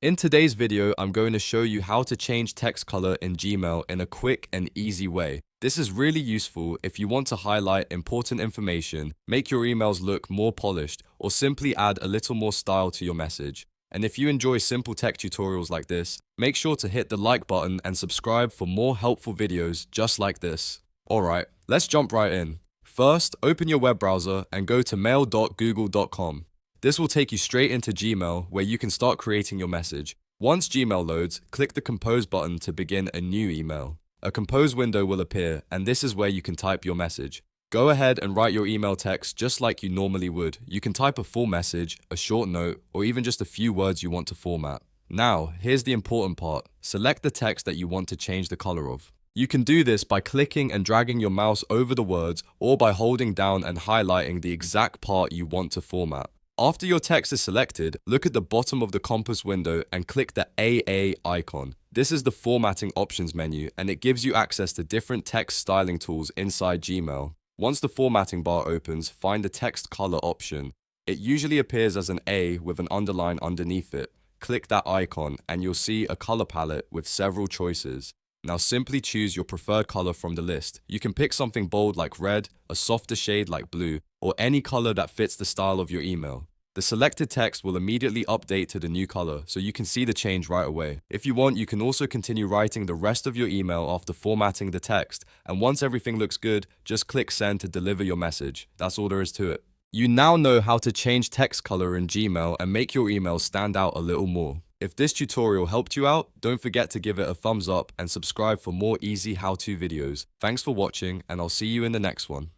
In today's video, I'm going to show you how to change text color in Gmail in a quick and easy way. This is really useful if you want to highlight important information, make your emails look more polished, or simply add a little more style to your message. And if you enjoy simple tech tutorials like this, make sure to hit the like button and subscribe for more helpful videos just like this. Alright, let's jump right in. First, open your web browser and go to mail.google.com. This will take you straight into Gmail, where you can start creating your message. Once Gmail loads, click the Compose button to begin a new email. A Compose window will appear, and this is where you can type your message. Go ahead and write your email text just like you normally would. You can type a full message, a short note, or even just a few words you want to format. Now, here's the important part. Select the text that you want to change the color of. You can do this by clicking and dragging your mouse over the words, or by holding down and highlighting the exact part you want to format. After your text is selected, look at the bottom of the compass window and click the AA icon. This is the formatting options menu, and it gives you access to different text styling tools inside Gmail. Once the formatting bar opens, find the text color option. It usually appears as an A with an underline underneath it. Click that icon and you'll see a color palette with several choices. Now simply choose your preferred color from the list. You can pick something bold like red, a softer shade like blue, or any color that fits the style of your email. The selected text will immediately update to the new color, so you can see the change right away. If you want, you can also continue writing the rest of your email after formatting the text, and once everything looks good, just click send to deliver your message. That's all there is to it. You now know how to change text color in Gmail and make your email stand out a little more. If this tutorial helped you out, don't forget to give it a thumbs up and subscribe for more easy how-to videos. Thanks for watching, and I'll see you in the next one.